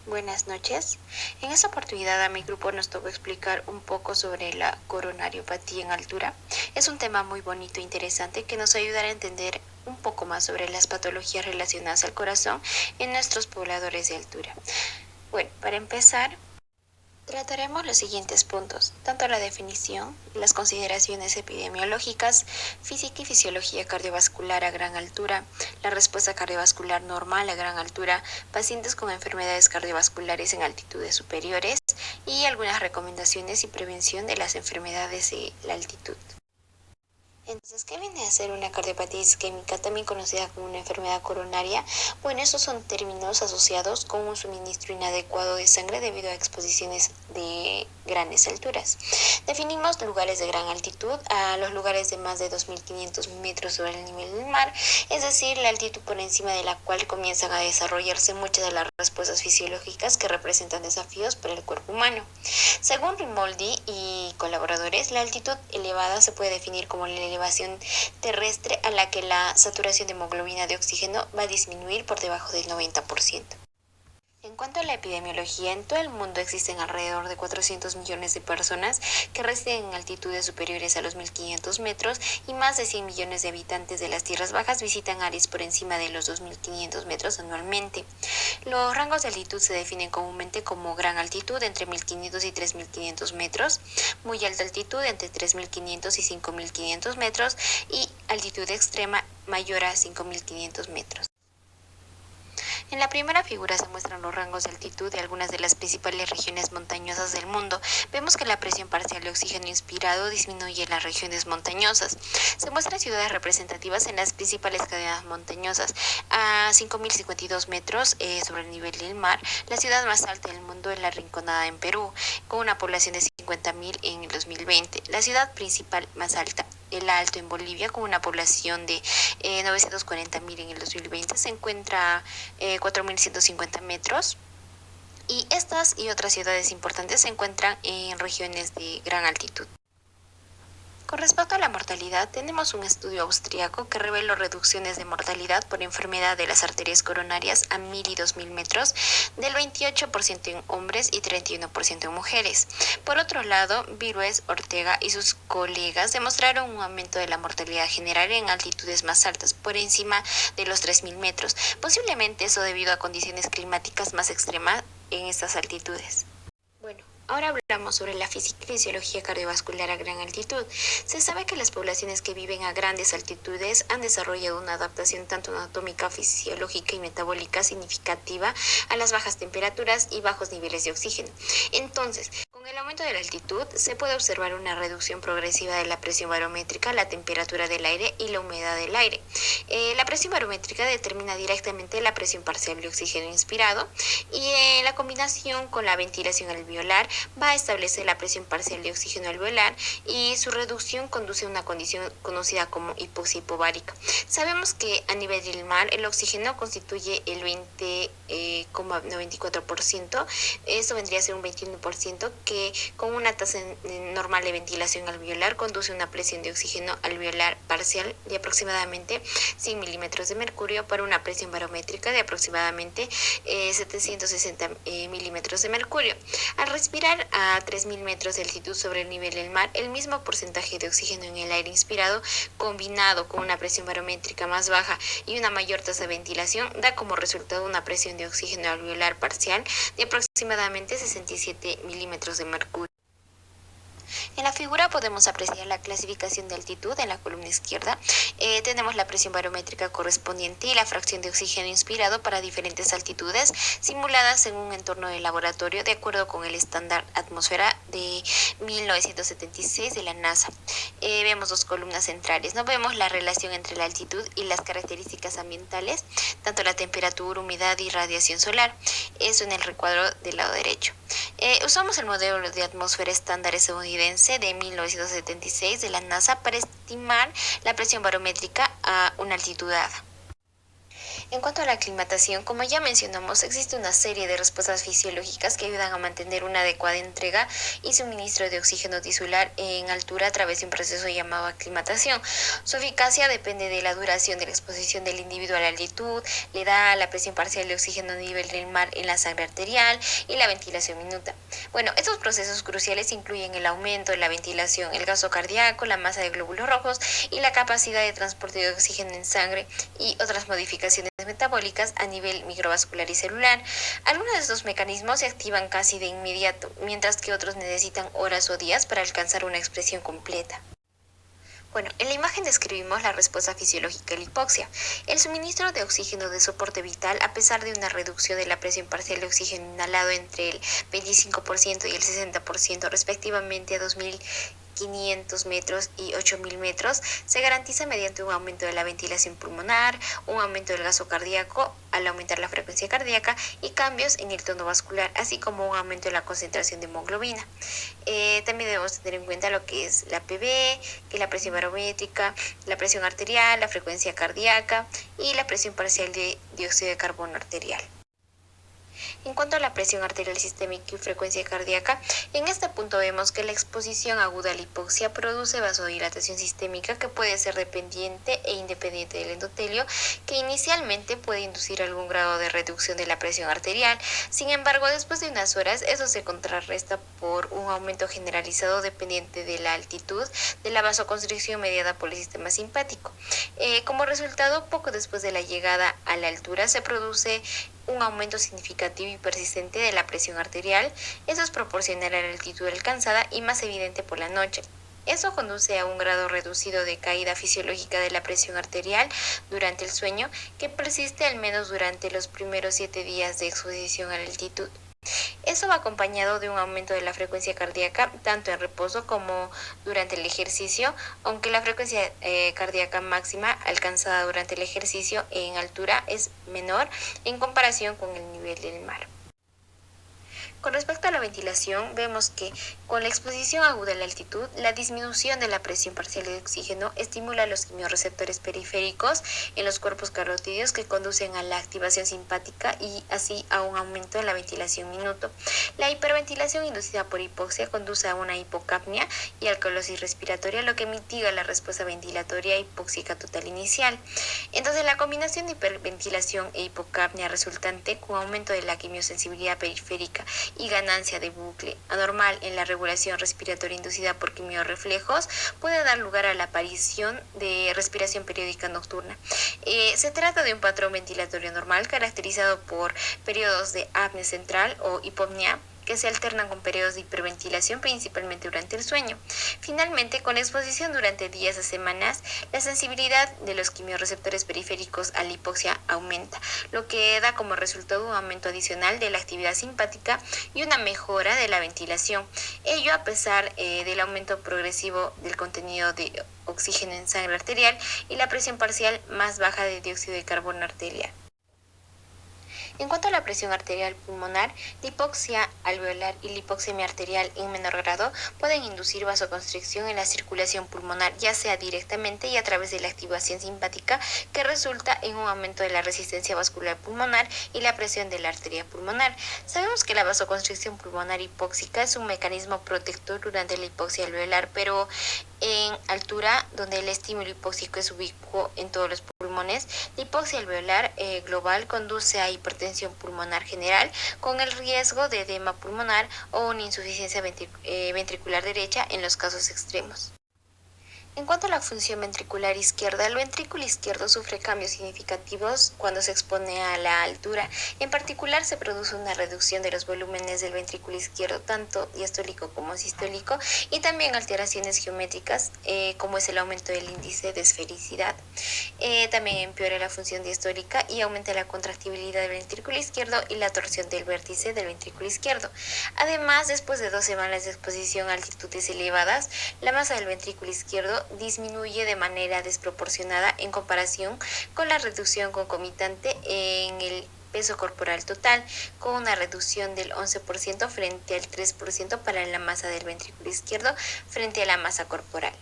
Buenas noches. En esta oportunidad a mi grupo nos tocó explicar un poco sobre la coronariopatía en altura. Es un tema muy bonito e interesante que nos ayudará a entender un poco más sobre las patologías relacionadas al corazón en nuestros pobladores de altura. Bueno, para empezar, trataremos los siguientes puntos, tanto la definición, las consideraciones epidemiológicas, física y fisiología cardiovascular a gran altura, la respuesta cardiovascular normal a gran altura, pacientes con enfermedades cardiovasculares en altitudes superiores y algunas recomendaciones y prevención de las enfermedades de la altitud. Entonces, ¿qué viene a ser una cardiopatía isquémica, también conocida como una enfermedad coronaria? Bueno, estos son términos asociados con un suministro inadecuado de sangre debido a exposiciones de grandes alturas. Definimos lugares de gran altitud a los lugares de más de 2.500 metros sobre el nivel del mar, es decir, la altitud por encima de la cual comienzan a desarrollarse muchas de las respuestas fisiológicas que representan desafíos para el cuerpo humano. Según Rimoldi y colaboradores, la altitud elevada se puede definir como la elevación terrestre a la que la saturación de hemoglobina de oxígeno va a disminuir por debajo del 90%. En cuanto a la epidemiología, en todo el mundo existen alrededor de 400 millones de personas que residen en altitudes superiores a los 1.500 metros y más de 100 millones de habitantes de las tierras bajas visitan áreas por encima de los 2.500 metros anualmente. Los rangos de altitud se definen comúnmente como gran altitud entre 1.500 y 3.500 metros, muy alta altitud entre 3.500 y 5.500 metros y altitud extrema mayor a 5.500 metros. En la primera figura se muestran los rangos de altitud de algunas de las principales regiones montañosas del mundo. Vemos que la presión parcial de oxígeno inspirado disminuye en las regiones montañosas. Se muestran ciudades representativas en las principales cadenas montañosas. A 5.052 metros sobre el nivel del mar, la ciudad más alta del mundo es La Rinconada en Perú, con una población de 50.000 en el 2020. La ciudad principal más alta, El Alto en Bolivia, con una población de 940.000 en el 2020, se encuentra a 4.150 metros. Y estas y otras ciudades importantes se encuentran en regiones de gran altitud. Con respecto a la mortalidad, tenemos un estudio austriaco que reveló reducciones de mortalidad por enfermedad de las arterias coronarias a 1.000 y 2.000 metros del 28% en hombres y 31% en mujeres. Por otro lado, Virués, Ortega y sus colegas demostraron un aumento de la mortalidad general en altitudes más altas, por encima de los 3.000 metros, posiblemente eso debido a condiciones climáticas más extremas en estas altitudes. Bueno, ahora hablamos sobre la física y fisiología cardiovascular a gran altitud. Se sabe que las poblaciones que viven a grandes altitudes han desarrollado una adaptación tanto anatómica, fisiológica y metabólica significativa a las bajas temperaturas y bajos niveles de oxígeno. Entonces, con el aumento de la altitud se puede observar una reducción progresiva de la presión barométrica, la temperatura del aire y la humedad del aire. La presión barométrica determina directamente la presión parcial de oxígeno inspirado y la combinación con la ventilación alveolar va a establecer la presión parcial de oxígeno alveolar y su reducción conduce a una condición conocida como hipoxia hipobárica. Sabemos que a nivel del mar el oxígeno constituye el 20,94%, esto vendría a ser un 21% que con una tasa normal de ventilación alveolar conduce a una presión de oxígeno alveolar parcial de aproximadamente 100 milímetros de mercurio para una presión barométrica de aproximadamente 760 milímetros de mercurio. Al respirar a 3.000 metros de altitud sobre el nivel del mar, el mismo porcentaje de oxígeno en el aire inspirado, combinado con una presión barométrica más baja y una mayor tasa de ventilación, da como resultado una presión de oxígeno alveolar parcial de aproximadamente 67 milímetros de mercurio. En la figura podemos apreciar la clasificación de altitud en la columna izquierda. Tenemos la presión barométrica correspondiente y la fracción de oxígeno inspirado para diferentes altitudes simuladas en un entorno de laboratorio de acuerdo con el estándar atmósfera de 1976 de la NASA. Vemos dos columnas centrales. No vemos la relación entre la altitud y las características ambientales, tanto la temperatura, humedad y radiación solar. Eso en el recuadro del lado derecho. Usamos el modelo de atmósfera estándar estadounidense de 1976 de la NASA para estimar la presión barométrica a una altitud dada. En cuanto a la aclimatación, como ya mencionamos, existe una serie de respuestas fisiológicas que ayudan a mantener una adecuada entrega y suministro de oxígeno tisular en altura a través de un proceso llamado aclimatación. Su eficacia depende de la duración de la exposición del individuo a la altitud, la edad, la presión parcial de oxígeno a nivel del mar en la sangre arterial y la ventilación minuta. Bueno, estos procesos cruciales incluyen el aumento de la ventilación, el gasto cardíaco, la masa de glóbulos rojos y la capacidad de transporte de oxígeno en sangre y otras modificaciones metabólicas a nivel microvascular y celular. Algunos de estos mecanismos se activan casi de inmediato, mientras que otros necesitan horas o días para alcanzar una expresión completa. Bueno, en la imagen describimos la respuesta fisiológica a la hipoxia. El suministro de oxígeno de soporte vital, a pesar de una reducción de la presión parcial de oxígeno inhalado entre el 25% y el 60% respectivamente a 2.500 metros y 8.000 metros, se garantiza mediante un aumento de la ventilación pulmonar, un aumento del gasto cardíaco al aumentar la frecuencia cardíaca y cambios en el tono vascular, así como un aumento de la concentración de hemoglobina. También debemos tener en cuenta lo que es la PB, que es la presión barométrica, la presión arterial, la frecuencia cardíaca y la presión parcial de dióxido de carbono arterial. En cuanto a la presión arterial sistémica y frecuencia cardíaca, en este punto vemos que la exposición aguda a la hipoxia produce vasodilatación sistémica que puede ser dependiente e independiente del endotelio, que inicialmente puede inducir algún grado de reducción de la presión arterial. Sin embargo, después de unas horas, eso se contrarresta por un aumento generalizado dependiente de la altitud de la vasoconstricción mediada por el sistema simpático. Como resultado, poco después de la llegada a la altura se produce un aumento significativo y persistente de la presión arterial. Eso es proporcional a la altitud alcanzada y más evidente por la noche. Eso conduce a un grado reducido de caída fisiológica de la presión arterial durante el sueño, que persiste al menos durante los primeros 7 días de exposición a la altitud. Eso va acompañado de un aumento de la frecuencia cardíaca tanto en reposo como durante el ejercicio, aunque la frecuencia cardíaca máxima alcanzada durante el ejercicio en altura es menor en comparación con el nivel del mar. Con respecto a la ventilación, vemos que con la exposición aguda a la altitud, la disminución de la presión parcial de oxígeno estimula los quimiorreceptores periféricos en los cuerpos carotídeos que conducen a la activación simpática y así a un aumento en la ventilación minuto. La hiperventilación inducida por hipoxia conduce a una hipocapnia y alcalosis respiratoria, lo que mitiga la respuesta ventilatoria hipóxica total inicial. Entonces, la combinación de hiperventilación e hipocapnia resultante con aumento de la quimiosensibilidad periférica y ganancia de bucle anormal en la regulación respiratoria inducida por quimiorreflejos puede dar lugar a la aparición de respiración periódica nocturna. Se trata de un patrón ventilatorio normal caracterizado por periodos de apnea central o hipopnea que se alternan con periodos de hiperventilación principalmente durante el sueño. Finalmente, con la exposición durante días a semanas, la sensibilidad de los quimiorreceptores periféricos a la hipoxia aumenta, lo que da como resultado un aumento adicional de la actividad simpática y una mejora de la ventilación. Ello a pesar del aumento progresivo del contenido de oxígeno en sangre arterial y la presión parcial más baja de dióxido de carbono arterial. En cuanto a la presión arterial pulmonar, la hipoxia alveolar y la hipoxemia arterial en menor grado pueden inducir vasoconstricción en la circulación pulmonar, ya sea directamente y a través de la activación simpática, que resulta en un aumento de la resistencia vascular pulmonar y la presión de la arteria pulmonar. Sabemos que la vasoconstricción pulmonar hipóxica es un mecanismo protector durante la hipoxia alveolar, pero en altura, donde el estímulo hipóxico es ubicuo en todos los pulmones, la hipoxia alveolar global conduce a hipertensión pulmonar general con el riesgo de edema pulmonar o una insuficiencia ventricular derecha en los casos extremos. En cuanto a la función ventricular izquierda, el ventrículo izquierdo sufre cambios significativos cuando se expone a la altura. En particular, se produce una reducción de los volúmenes del ventrículo izquierdo, tanto diastólico como sistólico, y también alteraciones geométricas, como es el aumento del índice de esfericidad. También empeora la función diastólica y aumenta la contractibilidad del ventrículo izquierdo y la torsión del vértice del ventrículo izquierdo. Además, después de 2 semanas de exposición a altitudes elevadas, la masa del ventrículo izquierdo disminuye de manera desproporcionada en comparación con la reducción concomitante en el peso corporal total, con una reducción del 11% frente al 3% para la masa del ventrículo izquierdo frente a la masa corporal.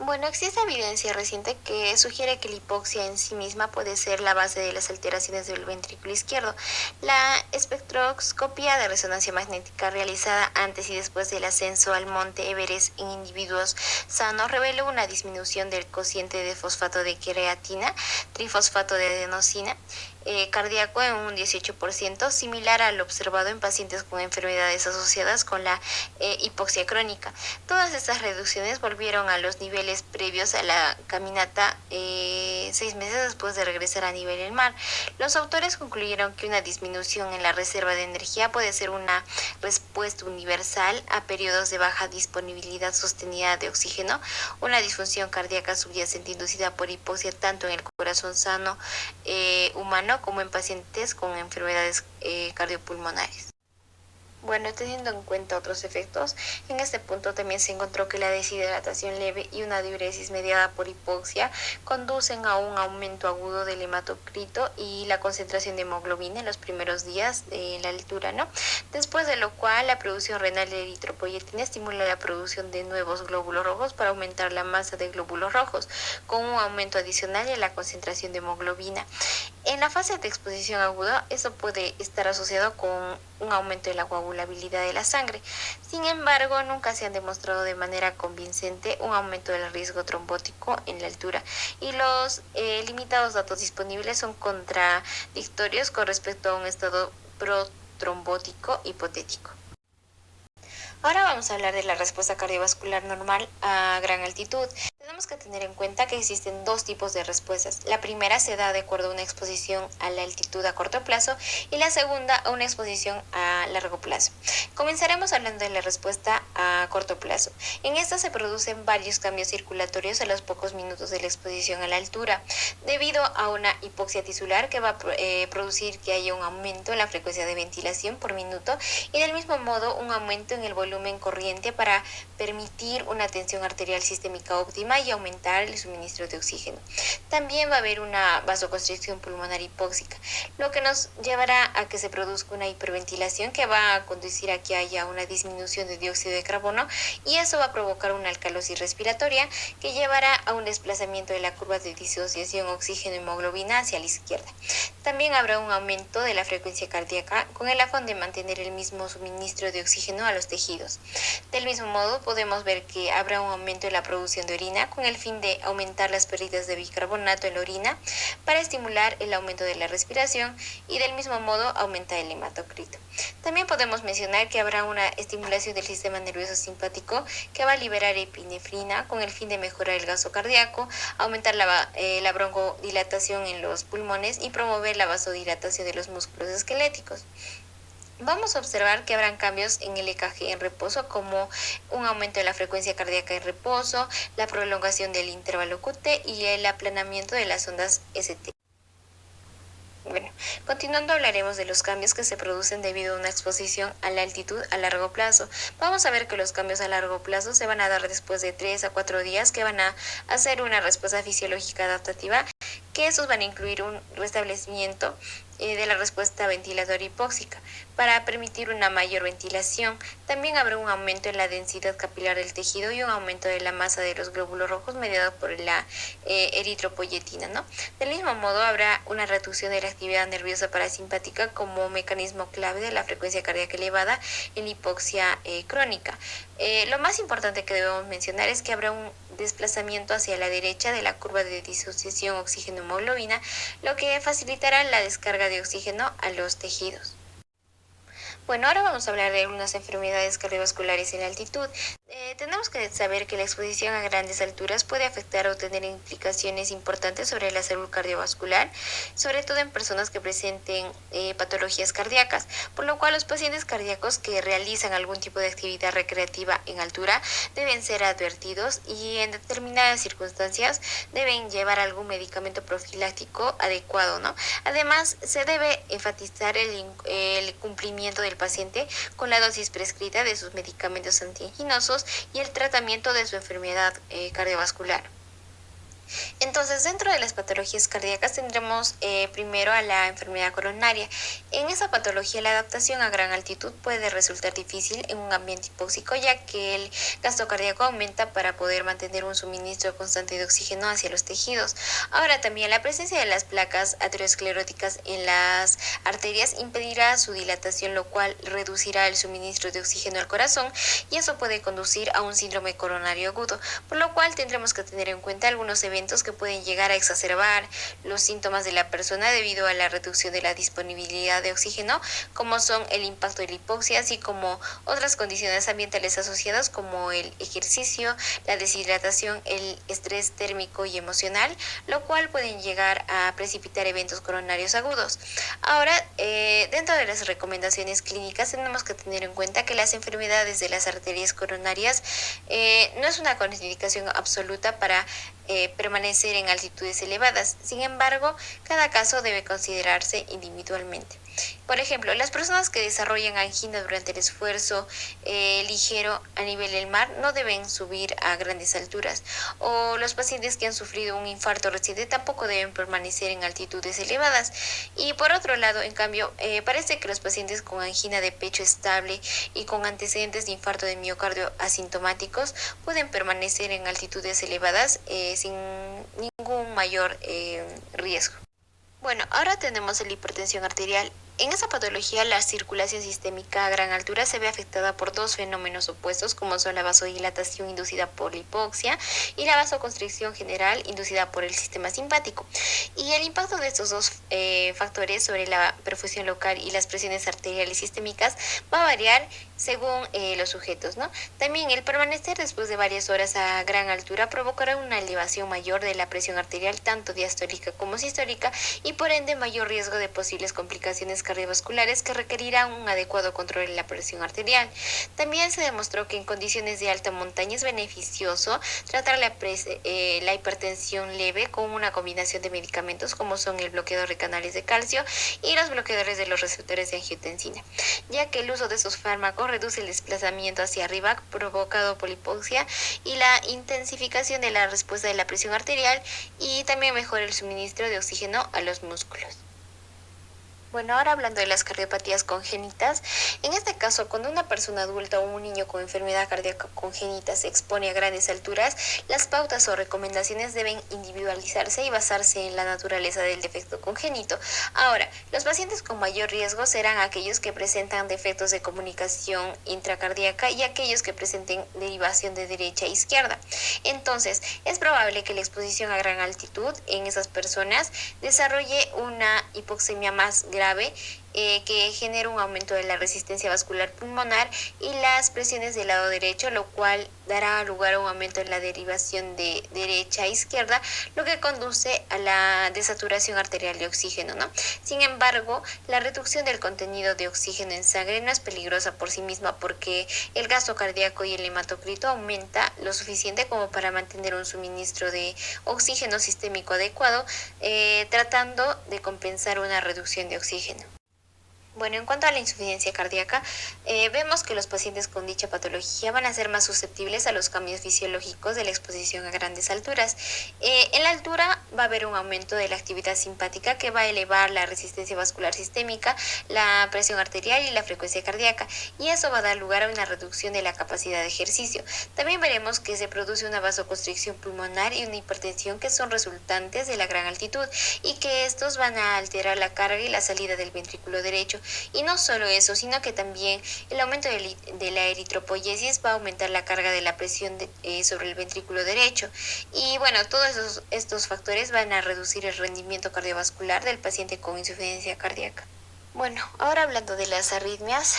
Bueno, existe evidencia reciente que sugiere que la hipoxia en sí misma puede ser la base de las alteraciones del ventrículo izquierdo. La espectroscopía de resonancia magnética realizada antes y después del ascenso al monte Everest en individuos sanos reveló una disminución del cociente de fosfato de creatina, trifosfato de adenosina, cardíaco en un 18%, similar al observado en pacientes con enfermedades asociadas con la hipoxia crónica. Todas estas reducciones volvieron a los niveles previos a la caminata 6 meses después de regresar a nivel del mar. Los autores concluyeron que una disminución en la reserva de energía puede ser una respuesta universal a periodos de baja disponibilidad sostenida de oxígeno, una disfunción cardíaca subyacente inducida por hipoxia tanto en el corazón sano humano como en pacientes con enfermedades cardiopulmonares. Bueno, teniendo en cuenta otros efectos, en este punto también se encontró que la deshidratación leve y una diuresis mediada por hipoxia conducen a un aumento agudo del hematocrito y la concentración de hemoglobina en los primeros días de la altura, ¿no? Después de lo cual, la producción renal de eritropoyetina estimula la producción de nuevos glóbulos rojos para aumentar la masa de glóbulos rojos, con un aumento adicional de la concentración de hemoglobina. En la fase de exposición aguda, eso puede estar asociado con un aumento de la coagulabilidad de la sangre. Sin embargo, nunca se han demostrado de manera convincente un aumento del riesgo trombótico en la altura y los limitados datos disponibles son contradictorios con respecto a un estado protrombótico hipotético. Ahora vamos a hablar de la respuesta cardiovascular normal a gran altitud. Tenemos que tener en cuenta que existen dos tipos de respuestas. La primera se da de acuerdo a una exposición a la altitud a corto plazo y la segunda a una exposición a largo plazo. Comenzaremos hablando de la respuesta a corto plazo. En esta se producen varios cambios circulatorios a los pocos minutos de la exposición a la altura, debido a una hipoxia tisular que va a producir que haya un aumento en la frecuencia de ventilación por minuto y del mismo modo un aumento en el volumen corriente para permitir una tensión arterial sistémica óptima y aumentar el suministro de oxígeno. También va a haber una vasoconstricción pulmonar hipóxica, lo que nos llevará a que se produzca una hiperventilación que va a conducir a que haya una disminución de dióxido de carbono y eso va a provocar una alcalosis respiratoria que llevará a un desplazamiento de la curva de disociación oxígeno-hemoglobina hacia la izquierda. También habrá un aumento de la frecuencia cardíaca con el afán de mantener el mismo suministro de oxígeno a los tejidos. Del mismo modo, podemos ver que habrá un aumento en la producción de orina con el fin de aumentar las pérdidas de bicarbonato en la orina para estimular el aumento de la respiración y del mismo modo aumentar el hematocrito. También podemos mencionar que habrá una estimulación del sistema nervioso simpático que va a liberar epinefrina con el fin de mejorar el gasto cardíaco, aumentar la broncodilatación en los pulmones y promover la vasodilatación de los músculos esqueléticos. Vamos a observar que habrán cambios en el EKG en reposo como un aumento de la frecuencia cardíaca en reposo, la prolongación del intervalo QT y el aplanamiento de las ondas ST. Bueno, continuando hablaremos de los cambios que se producen debido a una exposición a la altitud a largo plazo. Vamos a ver que los cambios a largo plazo se van a dar después de 3 a 4 días que van a hacer una respuesta fisiológica adaptativa, que esos van a incluir un restablecimiento de la respuesta ventilatoria hipóxica para permitir una mayor ventilación. También habrá un aumento en la densidad capilar del tejido y un aumento de la masa de los glóbulos rojos mediado por la eritropoyetina, ¿no? Del mismo modo habrá una reducción de la actividad nerviosa parasimpática como mecanismo clave de la frecuencia cardíaca elevada en hipoxia crónica. Lo más importante que debemos mencionar es que habrá un desplazamiento hacia la derecha de la curva de disociación oxígeno-hemoglobina, lo que facilitará la descarga de oxígeno a los tejidos. Bueno, ahora vamos a hablar de algunas enfermedades cardiovasculares en la altitud. Tenemos que saber que la exposición a grandes alturas puede afectar o tener implicaciones importantes sobre la salud cardiovascular, sobre todo en personas que presenten patologías cardíacas, por lo cual los pacientes cardíacos que realizan algún tipo de actividad recreativa en altura deben ser advertidos y en determinadas circunstancias deben llevar algún medicamento profiláctico adecuado, ¿no? Además, se debe enfatizar el cumplimiento del paciente con la dosis prescrita de sus medicamentos antianginosos y el tratamiento de su enfermedad cardiovascular. Entonces, dentro de las patologías cardíacas tendremos primero a la enfermedad coronaria. En esa patología, la adaptación a gran altitud puede resultar difícil en un ambiente hipóxico, ya que el gasto cardíaco aumenta para poder mantener un suministro constante de oxígeno hacia los tejidos. Ahora también la presencia de las placas ateroscleróticas en las arterias impedirá su dilatación, lo cual reducirá el suministro de oxígeno al corazón, y eso puede conducir a un síndrome coronario agudo, por lo cual tendremos que tener en cuenta algunos eventos que pueden llegar a exacerbar los síntomas de la persona debido a la reducción de la disponibilidad de oxígeno, como son el impacto de la hipoxia, así como otras condiciones ambientales asociadas como el ejercicio, la deshidratación, el estrés térmico y emocional, lo cual pueden llegar a precipitar eventos coronarios agudos. Ahora, dentro de las recomendaciones clínicas tenemos que tener en cuenta que las enfermedades de las arterias coronarias no es una contraindicación absoluta para permanecer en altitudes elevadas. Sin embargo, cada caso debe considerarse individualmente. Por ejemplo, las personas que desarrollan angina durante el esfuerzo ligero a nivel del mar no deben subir a grandes alturas, o los pacientes que han sufrido un infarto reciente tampoco deben permanecer en altitudes elevadas. Y por otro lado, en cambio, parece que los pacientes con angina de pecho estable y con antecedentes de infarto de miocardio asintomáticos pueden permanecer en altitudes elevadas sin ningún mayor riesgo. Bueno, ahora tenemos la hipertensión arterial. En esa patología, la circulación sistémica a gran altura se ve afectada por dos fenómenos opuestos, como son la vasodilatación inducida por la hipoxia y la vasoconstricción general inducida por el sistema simpático. Y el impacto de estos dos factores sobre la perfusión local y las presiones arteriales sistémicas va a variar según los sujetos, ¿no? También el permanecer después de varias horas a gran altura provocará una elevación mayor de la presión arterial, tanto diastólica como sistólica, y por ende mayor riesgo de posibles complicaciones cardiovasculares que requerirán un adecuado control de la presión arterial. También se demostró que en condiciones de alta montaña es beneficioso tratar la hipertensión leve con una combinación de medicamentos como son el bloqueador de canales de calcio y los bloqueadores de los receptores de angiotensina, ya que el uso de esos fármacos reduce el desplazamiento hacia arriba provocado por la hipoxia y la intensificación de la respuesta de la presión arterial, y también mejora el suministro de oxígeno a los músculos. Bueno, ahora hablando de las cardiopatías congénitas, en este caso, cuando una persona adulta o un niño con enfermedad cardíaca congénita se expone a grandes alturas, las pautas o recomendaciones deben individualizarse y basarse en la naturaleza del defecto congénito. Ahora, los pacientes con mayor riesgo serán aquellos que presentan defectos de comunicación intracardíaca y aquellos que presenten derivación de derecha a izquierda. Entonces, es probable que la exposición a gran altitud en esas personas desarrolle una hipoxemia más grave, que genera un aumento de la resistencia vascular pulmonar y las presiones del lado derecho, lo cual dará lugar a un aumento en la derivación de derecha a izquierda, lo que conduce a la desaturación arterial de oxígeno, ¿no? Sin embargo, la reducción del contenido de oxígeno en sangre no es peligrosa por sí misma, porque el gasto cardíaco y el hematocrito aumenta lo suficiente como para mantener un suministro de oxígeno sistémico adecuado, tratando de compensar una reducción de oxígeno. Bueno, en cuanto a la insuficiencia cardíaca, vemos que los pacientes con dicha patología van a ser más susceptibles a los cambios fisiológicos de la exposición a grandes alturas. En la altura va a haber un aumento de la actividad simpática que va a elevar la resistencia vascular sistémica, la presión arterial y la frecuencia cardíaca, y eso va a dar lugar a una reducción de la capacidad de ejercicio. También veremos que se produce una vasoconstricción pulmonar y una hipertensión que son resultantes de la gran altitud, y que estos van a alterar la carga y la salida del ventrículo derecho. Y no solo eso, sino que también el aumento de la eritropoyesis va a aumentar la carga de la presión sobre el ventrículo derecho. Y bueno, todos estos factores van a reducir el rendimiento cardiovascular del paciente con insuficiencia cardíaca. Bueno, ahora hablando de las arritmias,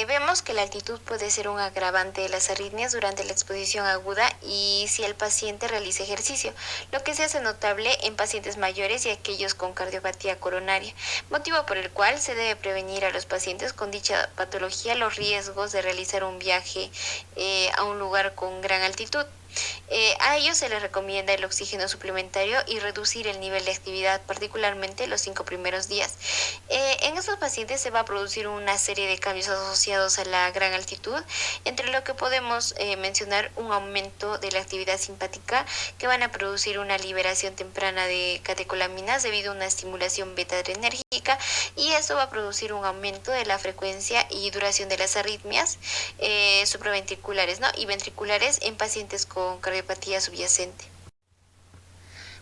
vemos que la altitud puede ser un agravante de las arritmias durante la exposición aguda y si el paciente realiza ejercicio, lo que se hace notable en pacientes mayores y aquellos con cardiopatía coronaria, motivo por el cual se debe prevenir a los pacientes con dicha patología los riesgos de realizar un viaje a un lugar con gran altitud. A ellos se les recomienda el oxígeno suplementario y reducir el nivel de actividad, particularmente los 5 primeros días. En estos pacientes se va a producir una serie de cambios asociados a la gran altitud, entre lo que podemos mencionar un aumento de la actividad simpática, que van a producir una liberación temprana de catecolaminas debido a una estimulación beta-adrenérgica, y esto va a producir un aumento de la frecuencia y duración de las arritmias supraventriculares, ¿no?, y ventriculares en pacientes con cardiopatía subyacente.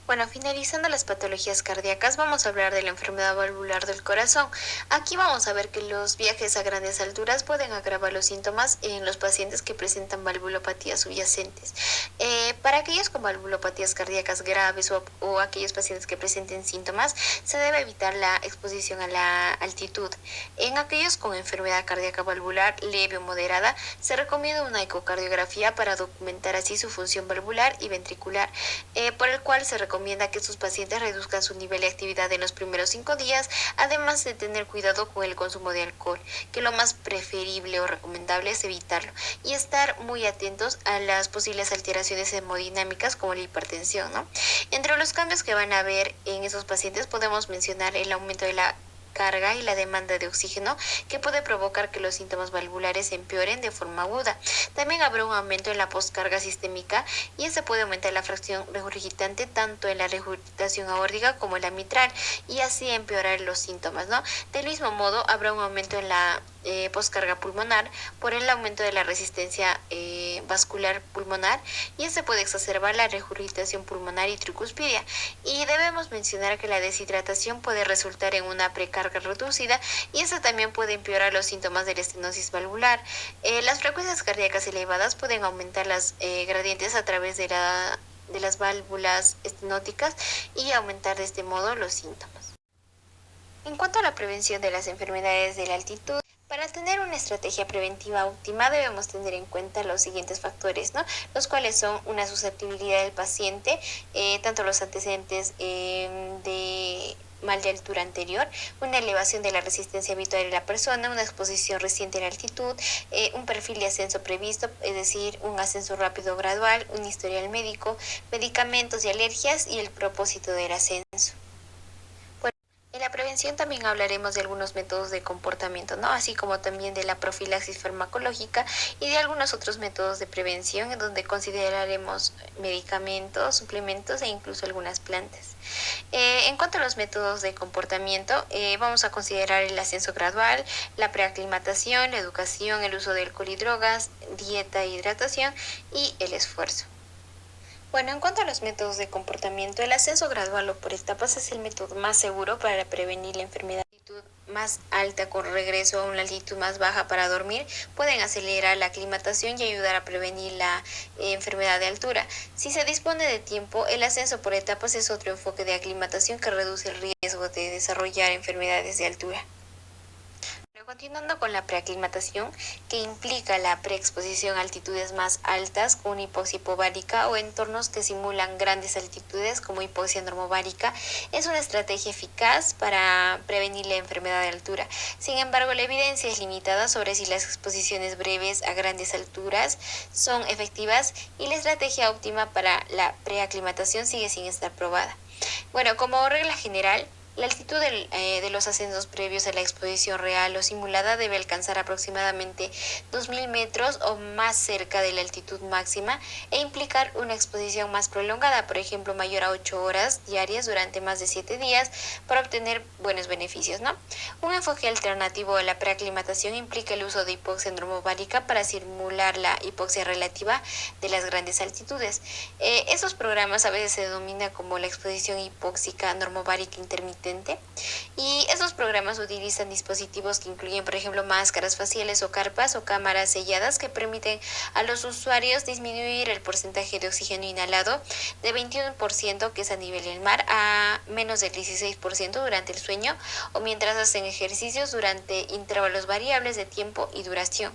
Bueno, finalizando las patologías cardíacas, vamos a hablar de la enfermedad valvular del corazón. Aquí vamos a ver que los viajes a grandes alturas pueden agravar los síntomas en los pacientes que presentan valvulopatías subyacentes. Para aquellos con valvulopatías cardíacas graves o aquellos pacientes que presenten síntomas, se debe evitar la exposición a la altitud. En aquellos con enfermedad cardíaca valvular leve o moderada, se recomienda una ecocardiografía para documentar así su función valvular y ventricular, por el cual se recomienda que sus pacientes reduzcan su nivel de actividad en los primeros 5 días, además de tener cuidado con el consumo de alcohol, que lo más preferible o recomendable es evitarlo, y estar muy atentos a las posibles alteraciones hemodinámicas como la hipertensión, ¿no? Entre los cambios que van a haber en esos pacientes podemos mencionar el aumento de la carga y la demanda de oxígeno, que puede provocar que los síntomas valvulares empeoren de forma aguda. También habrá un aumento en la postcarga sistémica, y ese puede aumentar la fracción regurgitante tanto en la regurgitación aórtica como en la mitral, y así empeorar los síntomas, ¿no? Del mismo modo, habrá un aumento en la postcarga pulmonar por el aumento de la resistencia vascular pulmonar, y ese puede exacerbar la regurgitación pulmonar y tricuspidia. Y debemos mencionar que la deshidratación puede resultar en una precarga reducida, y eso también puede empeorar los síntomas de la estenosis valvular. Las frecuencias cardíacas elevadas pueden aumentar las gradientes a través de las válvulas estenóticas y aumentar de este modo los síntomas. En cuanto a la prevención de las enfermedades de la altitud, para tener una estrategia preventiva óptima debemos tener en cuenta los siguientes factores, ¿no?, los cuales son una susceptibilidad del paciente, tanto los antecedentes de mal de altura anterior, una elevación de la resistencia habitual de la persona, una exposición reciente a la altitud, un perfil de ascenso previsto, es decir, un ascenso rápido o gradual, un historial médico, medicamentos y alergias, y el propósito del ascenso. En la prevención también hablaremos de algunos métodos de comportamiento, ¿no?, así como también de la profilaxis farmacológica y de algunos otros métodos de prevención, en donde consideraremos medicamentos, suplementos e incluso algunas plantas. En cuanto a los métodos de comportamiento, vamos a considerar el ascenso gradual, la preaclimatación, la educación, el uso de alcohol y drogas, dieta e hidratación, y el esfuerzo. Bueno, en cuanto a los métodos de comportamiento, el ascenso gradual o por etapas es el método más seguro para prevenir la enfermedad. La altitud más alta con regreso a una altitud más baja para dormir pueden acelerar la aclimatación y ayudar a prevenir la enfermedad de altura. Si se dispone de tiempo, el ascenso por etapas es otro enfoque de aclimatación que reduce el riesgo de desarrollar enfermedades de altura. Continuando con la preaclimatación, que implica la preexposición a altitudes más altas con hipoxia hipovárica o entornos que simulan grandes altitudes como hipoxia normovárica, es una estrategia eficaz para prevenir la enfermedad de altura. Sin embargo, la evidencia es limitada sobre si las exposiciones breves a grandes alturas son efectivas, y la estrategia óptima para la preaclimatación sigue sin estar probada. Bueno, como regla general, la altitud de los ascensos previos a la exposición real o simulada debe alcanzar aproximadamente 2.000 metros o más cerca de la altitud máxima, e implicar una exposición más prolongada, por ejemplo mayor a 8 horas diarias durante más de 7 días, para obtener buenos beneficios, ¿no? Un enfoque alternativo a la preaclimatación implica el uso de hipoxia normovárica para simular la hipoxia relativa de las grandes altitudes. Estos programas a veces se denomina como la exposición hipóxica normovárica intermitente, y estos programas utilizan dispositivos que incluyen, por ejemplo, máscaras faciales o carpas o cámaras selladas que permiten a los usuarios disminuir el porcentaje de oxígeno inhalado de 21%, que es a nivel del mar, a menos del 16% durante el sueño o mientras hacen ejercicios durante intervalos variables de tiempo y duración.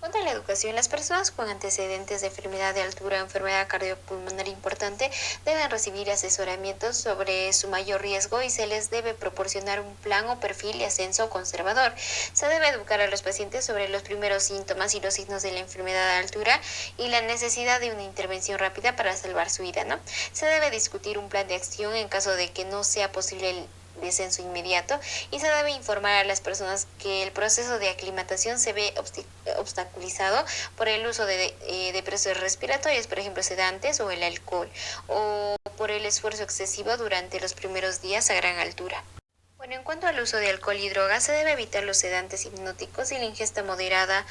cuanto a la educación, las personas con antecedentes de enfermedad de altura o enfermedad cardiopulmonar importante deben recibir asesoramientos sobre su mayor riesgo y se les debe proporcionar un plan o perfil de ascenso conservador. Se debe educar a los pacientes sobre los primeros síntomas y los signos de la enfermedad de altura y la necesidad de una intervención rápida para salvar su vida, ¿no? Se debe discutir un plan de acción en caso de que no sea posible el descenso inmediato y se debe informar a las personas que el proceso de aclimatación se ve obstaculizado por el uso de presos respiratorios, por ejemplo sedantes o el alcohol, o por el esfuerzo excesivo durante los primeros días a gran altura. Bueno, en cuanto al uso de alcohol y drogas, se debe evitar los sedantes hipnóticos y la ingesta moderada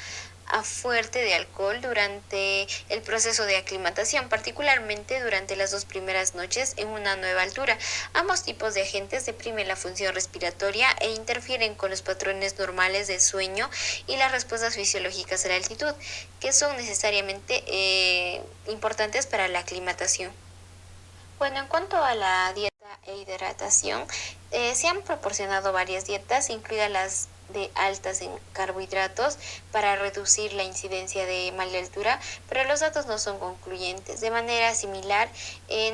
a fuerte de alcohol durante el proceso de aclimatación, particularmente durante las 2 primeras noches en una nueva altura. Ambos tipos de agentes deprimen la función respiratoria e interfieren con los patrones normales de sueño y las respuestas fisiológicas a la altitud, que son necesariamente importantes para la aclimatación. Bueno, en cuanto a la dieta e hidratación, se han proporcionado varias dietas, incluidas las de altas en carbohidratos, para reducir la incidencia de mal de altura, pero los datos no son concluyentes. De manera similar,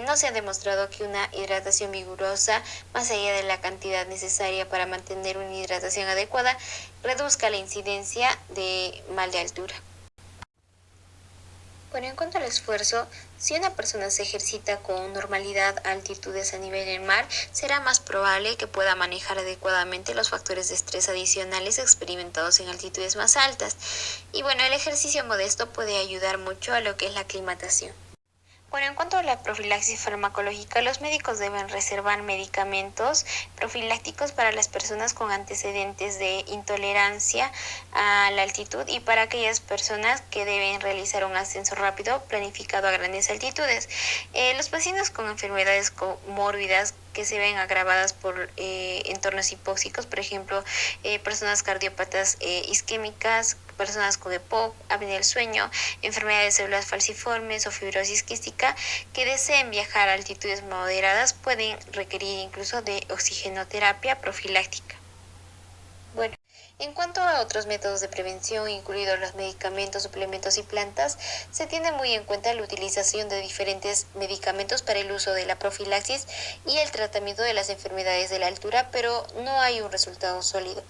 no se ha demostrado que una hidratación vigorosa, más allá de la cantidad necesaria para mantener una hidratación adecuada, reduzca la incidencia de mal de altura. Bueno, en cuanto al esfuerzo, si una persona se ejercita con normalidad a altitudes a nivel del mar, será más probable que pueda manejar adecuadamente los factores de estrés adicionales experimentados en altitudes más altas. Y bueno, el ejercicio modesto puede ayudar mucho a lo que es la aclimatación. Bueno, en cuanto a la profilaxis farmacológica, los médicos deben reservar medicamentos profilácticos para las personas con antecedentes de intolerancia a la altitud y para aquellas personas que deben realizar un ascenso rápido planificado a grandes altitudes. Los pacientes con enfermedades comórbidas que se ven agravadas por entornos hipóxicos, por ejemplo, personas cardiópatas isquémicas, personas con EPOC, apnea del sueño, enfermedades de células falciformes o fibrosis quística, que deseen viajar a altitudes moderadas pueden requerir incluso de oxigenoterapia profiláctica. Bueno, en cuanto a otros métodos de prevención, incluidos los medicamentos, suplementos y plantas, se tiene muy en cuenta la utilización de diferentes medicamentos para el uso de la profilaxis y el tratamiento de las enfermedades de la altura, pero no hay un resultado sólido.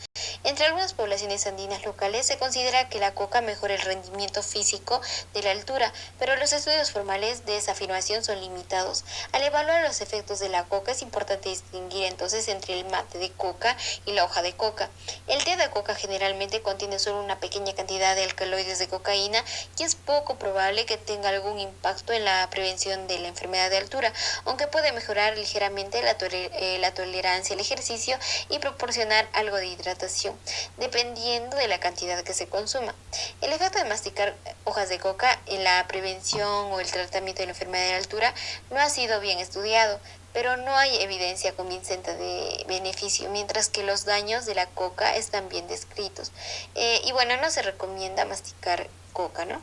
Entre algunas poblaciones andinas locales se considera que la coca mejora el rendimiento físico de la altura, pero los estudios formales de esa afirmación son limitados. Al evaluar los efectos de la coca es importante distinguir entonces entre el mate de coca y la hoja de coca. El té de coca generalmente contiene solo una pequeña cantidad de alcaloides de cocaína y es poco probable que tenga algún impacto en la prevención de la enfermedad de altura, aunque puede mejorar ligeramente la tolerancia al ejercicio y proporcionar algo de hidratación, dependiendo de la cantidad que se consuma. El efecto de masticar hojas de coca en la prevención o el tratamiento de la enfermedad de altura no ha sido bien estudiado, pero no hay evidencia convincente de beneficio, mientras que los daños de la coca están bien descritos. Y bueno, no se recomienda masticar coca, ¿no?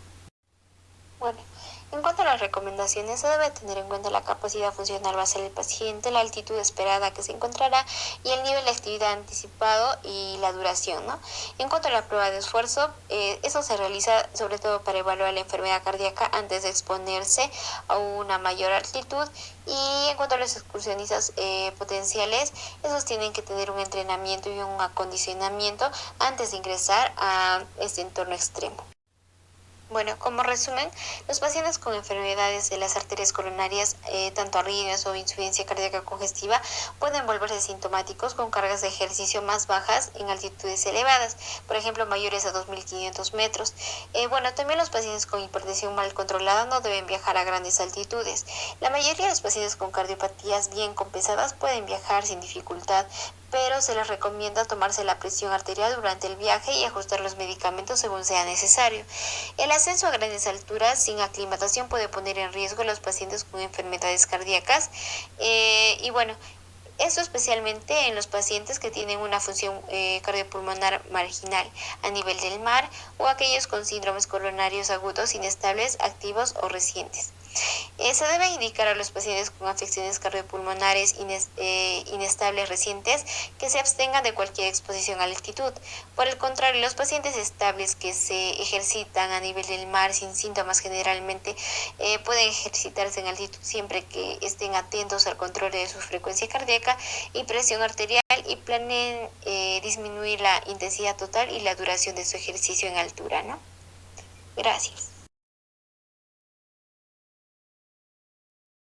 Bueno, en cuanto a las recomendaciones, se debe tener en cuenta la capacidad funcional basal del paciente, la altitud esperada que se encontrará y el nivel de actividad anticipado y la duración, ¿no? En cuanto a la prueba de esfuerzo, eso se realiza sobre todo para evaluar la enfermedad cardíaca antes de exponerse a una mayor altitud. Y en cuanto a los excursionistas potenciales, esos tienen que tener un entrenamiento y un acondicionamiento antes de ingresar a este entorno extremo. Bueno, como resumen, los pacientes con enfermedades de las arterias coronarias, tanto arritmias o insuficiencia cardíaca congestiva, pueden volverse sintomáticos con cargas de ejercicio más bajas en altitudes elevadas, por ejemplo, mayores a 2.500 metros. Bueno, también los pacientes con hipertensión mal controlada no deben viajar a grandes altitudes. La mayoría de los pacientes con cardiopatías bien compensadas pueden viajar sin dificultad, pero se les recomienda tomarse la presión arterial durante el viaje y ajustar los medicamentos según sea necesario. El ascenso a grandes alturas sin aclimatación puede poner en riesgo a los pacientes con enfermedades cardíacas y bueno, eso especialmente en los pacientes que tienen una función cardiopulmonar marginal a nivel del mar o aquellos con síndromes coronarios agudos inestables, activos o recientes. Se debe indicar a los pacientes con afecciones cardiopulmonares inestables recientes que se abstengan de cualquier exposición a la altitud. Por el contrario, los pacientes estables que se ejercitan a nivel del mar sin síntomas generalmente pueden ejercitarse en altitud siempre que estén atentos al control de su frecuencia cardíaca y presión arterial y planeen disminuir la intensidad total y la duración de su ejercicio en altura, ¿no? Gracias.